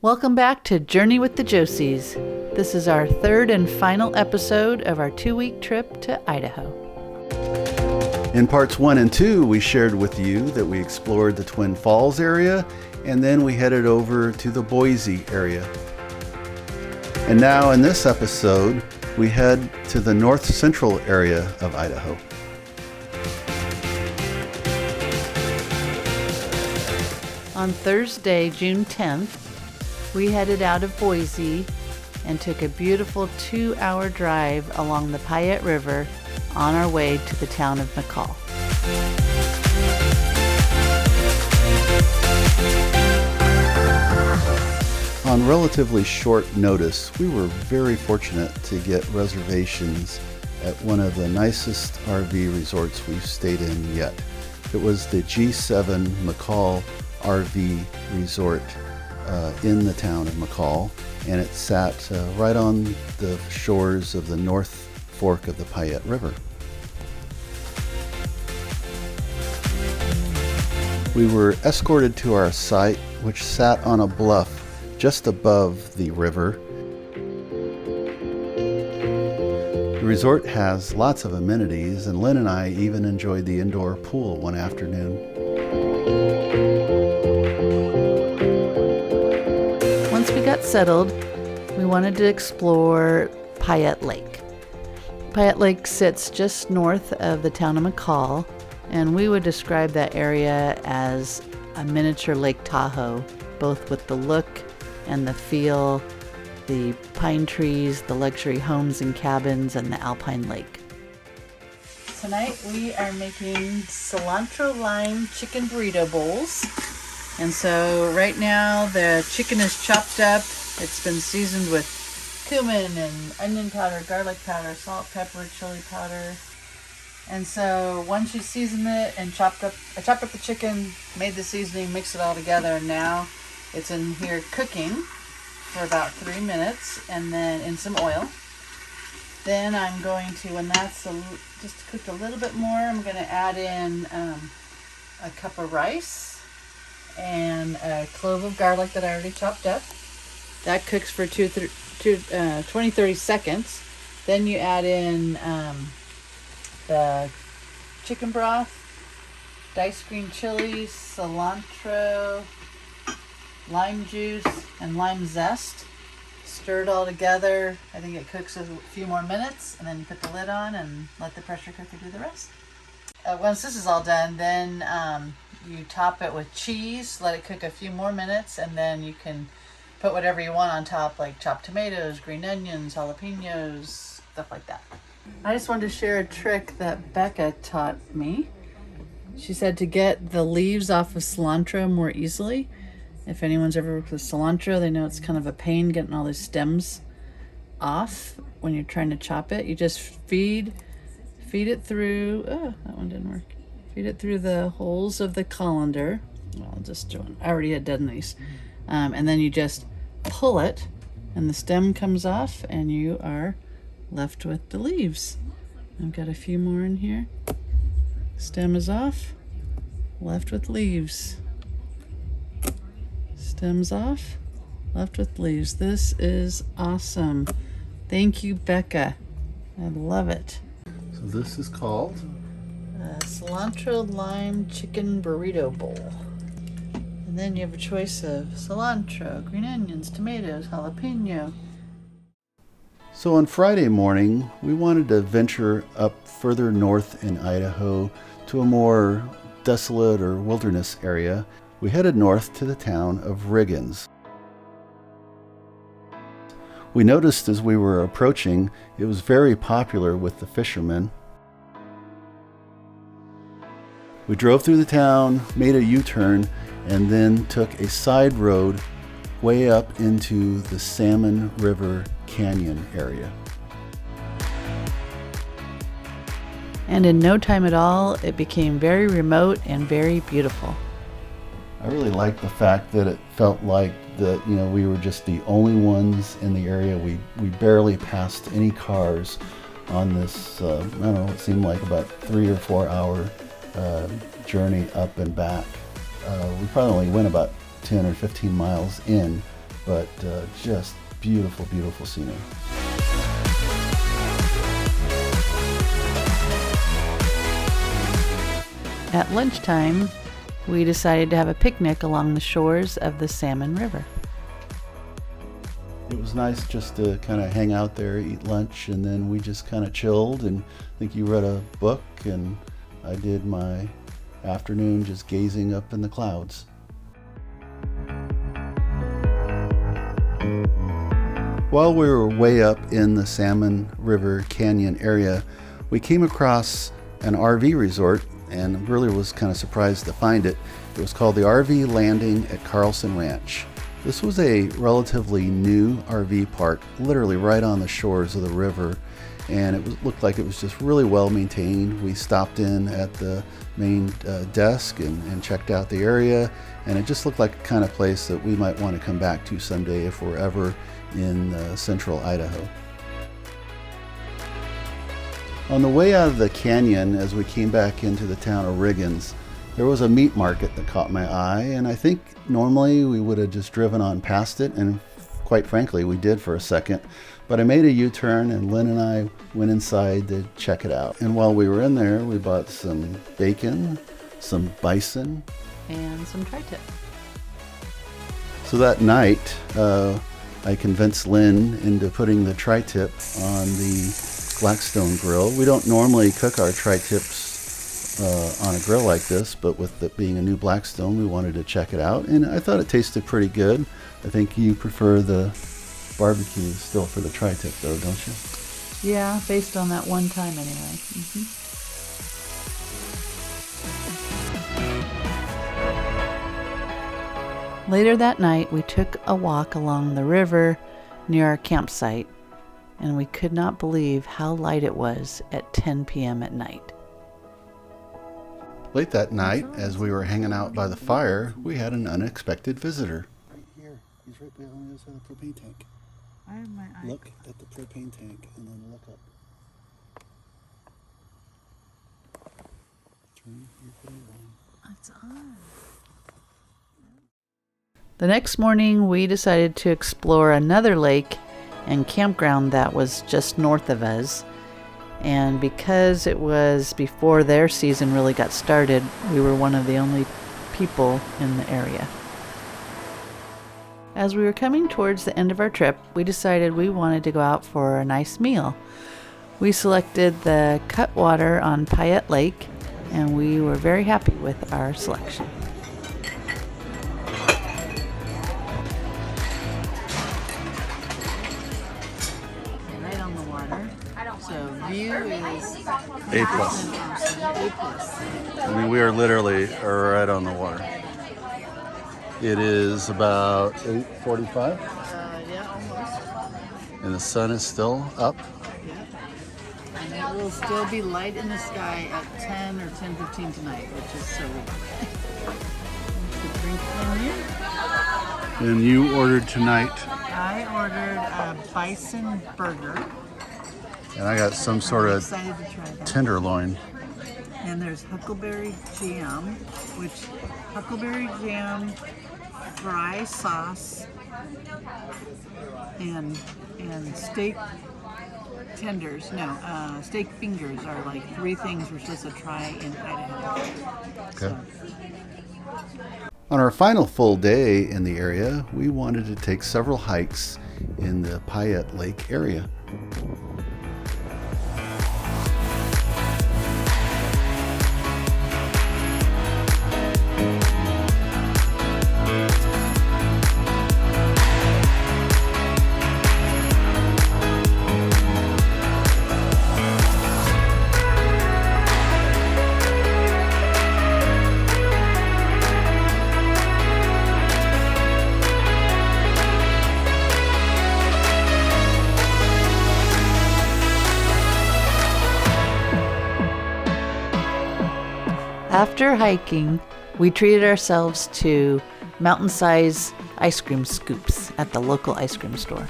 Welcome back to Journey with the Josseys. This is our third and final episode of our 2-week trip to Idaho. In parts 1 and 2, we shared with you that we explored the Twin Falls area, and then we headed over to the Boise area. And now in this episode, we head to the north central area of Idaho. On Thursday, June 10th, we headed out of Boise and took a beautiful 2-hour drive along the Payette River on our way to the town of Mccall. On relatively short notice, we were very fortunate to get reservations at one of the nicest RV resorts we've stayed in yet. It was the G7 Mccall Rv Resort in the town of Mccall, and it sat right on the shores of the North Fork of the Payette River. We were escorted to our site, which sat on a bluff just above the river. The resort has lots of amenities, and Lynn and I even enjoyed the indoor pool one afternoon. Once we got settled, we wanted to explore Payette Lake. Payette Lake sits just north of the town of Mccall, and we would describe that area as a miniature Lake Tahoe, both with the look and the feel, the pine trees, the luxury homes and cabins, and the alpine lake. Tonight we are making cilantro lime chicken burrito bowls. And so right now the chicken is chopped up. It's been seasoned with cumin and onion powder, garlic powder, salt, pepper, chili powder. And so once you season it and I chopped up the chicken, made the seasoning, mixed it all together, and now it's in here cooking for about 3 minutes, and then in some oil. Then I'm going to, when that's just cooked a little bit more, I'm going to add in a cup of rice and a clove of garlic that I already chopped up. That cooks for 20-30 seconds. Then you add in the chicken broth, diced green chilies, cilantro, lime juice, and lime zest. Stir it all together. I think it cooks a few more minutes, and then you put the lid on and let the pressure cooker do the rest. Once this is all done, then you top it with cheese, let it cook a few more minutes, and then you can put whatever you want on top, like chopped tomatoes, green onions, jalapenos, stuff like that. I just wanted to share a trick that Becca taught me. She said to get the leaves off of cilantro more easily. If anyone's ever worked with cilantro, they know it's kind of a pain getting all the stems off when you're trying to chop it. You just feed it through, oh, that one didn't work. Feed it through the holes of the colander. Well, I'll just do it. I already had done these. And then you just pull it, and the stem comes off, and you are left with the leaves. I've got a few more in here. Stem is off, left with leaves. Stems off, left with leaves. This is awesome. Thank you, Becca. I love it. So this is called Cilantro lime chicken burrito bowl. And then you have a choice of cilantro, green onions, tomatoes, jalapeno. So on Friday morning, we wanted to venture up further north in Idaho to a more desolate or wilderness area. We headed north to the town of Riggins. We noticed as we were approaching, it was very popular with the fishermen. We drove through the town, made a U-turn, and then took a side road way up into the Salmon River Canyon area. And in no time at all, it became very remote and very beautiful. I really liked the fact that it felt like that, we were just the only ones in the area. We barely passed any cars on this, it seemed like about 3 or 4 hour journey up and back. We probably only went about 10 or 15 miles in, but just beautiful, beautiful scenery. At lunchtime, we decided to have a picnic along the shores of the Salmon River. It was nice just to kind of hang out there, eat lunch, and then we just kind of chilled, and I think you read a book, and I did my afternoon just gazing up in the clouds. While we were way up in the Salmon River Canyon area, we came across an RV resort and really was kind of surprised to find it. It was called the RV Landing at Carlson Ranch. This was a relatively new RV park, literally right on the shores of the river, and it looked like it was just really well maintained. We stopped in at the main desk and checked out the area, and it just looked like a kind of place that we might want to come back to someday if we're ever in central Idaho. On the way out of the canyon, as we came back into the town of Riggins, there was a meat market that caught my eye, and I think normally we would have just driven on past it, and quite frankly we did for a second, but I made a U-turn and Lynn and I went inside to check it out. And while we were in there, we bought some bacon, some bison, and some tri-tip. So that night, I convinced Lynn into putting the tri-tip on the Blackstone grill. We don't normally cook our tri-tips on a grill like this, but with it being a new Blackstone, we wanted to check it out, and I thought it tasted pretty good. I think you prefer the barbecue still for the tri-tip though, don't you? Yeah, based on that one time anyway. Later that night, we took a walk along the river near our campsite, and we could not believe how light it was at 10 p.m. at night. Late that night, as we were hanging out by the fire, we had an unexpected visitor. Right here. He's right behind the other side of the propane tank. I have my eye. Look at the propane tank and then look up. Turn your video on. It's on. The next morning, we decided to explore another lake and campground that was just north of us. And because it was before their season really got started, we were one of the only people in the area. As we were coming towards the end of our trip, we decided we wanted to go out for a nice meal. We selected the Cutwater on Payette Lake, and we were very happy with our selection. Right on the water. So view is A plus. A plus. I mean, we are literally right on the water. It is about 8:45, Yeah, almost. and the sun is still up. Yeah. And it will still be light in the sky at 10 or 10:15 tonight, which is so weird. The drink menu. And you ordered tonight, I ordered a bison burger. and I got some sort I'm of excited to try that. tenderloin. And there's huckleberry jam, which huckleberry jam, fry sauce, and steak tenders. No, steak fingers are like 3 things we're supposed to try in Idaho. Okay. On our final full day in the area, we wanted to take several hikes in the Payette Lake area. After hiking, we treated ourselves to mountain-size ice cream scoops at the local ice cream store.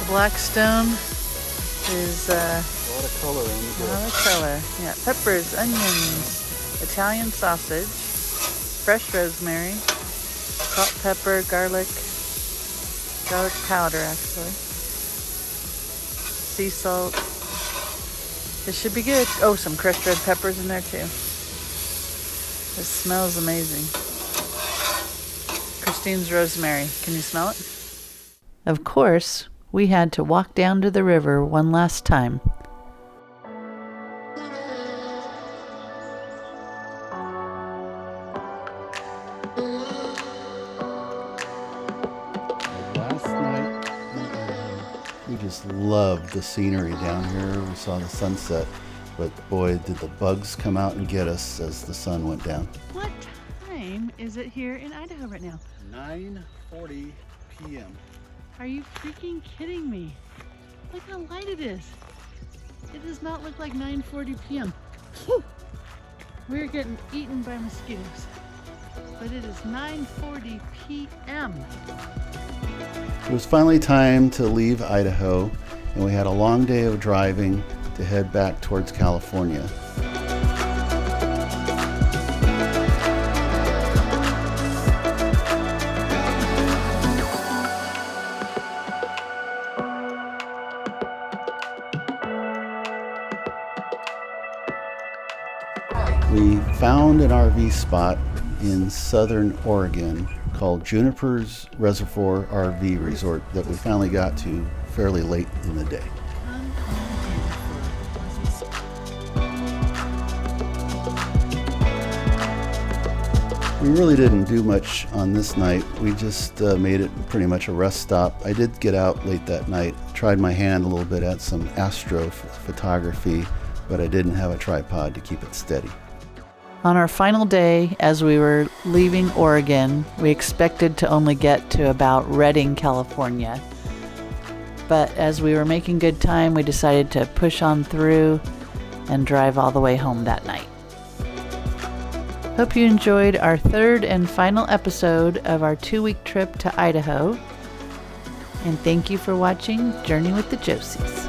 Blackstone is A lot of color on the a lot of color. Yeah, peppers, onions, Italian sausage, fresh rosemary, salt, pepper, garlic powder actually, sea salt. This should be good. Oh, some crushed red peppers in there too. It smells amazing. Christine's rosemary. Can you smell it? Of course, we had to walk down to the river one last time. Last night, we just loved the scenery down here. We saw the sunset, but boy, did the bugs come out and get us as the sun went down. What time is it here in Idaho right now? 9:40 p.m. Are you freaking kidding me? Look how light it is. It does not look like 9:40 p.m. We're getting eaten by mosquitoes. But it is 9:40 p.m. It was finally time to leave Idaho, and we had a long day of driving to head back towards California. We found an RV spot in southern Oregon called Juniper's Reservoir RV Resort that we finally got to fairly late in the day. We really didn't do much on this night. We just made it pretty much a rest stop. I did get out late that night, tried my hand a little bit at some astro photography, but I didn't have a tripod to keep it steady. On our final day, as we were leaving Oregon, we expected to only get to about Redding, California. But as we were making good time, we decided to push on through and drive all the way home that night. Hope you enjoyed our third and final episode of our 2-week trip to Idaho. And thank you for watching Journey with the Josseys.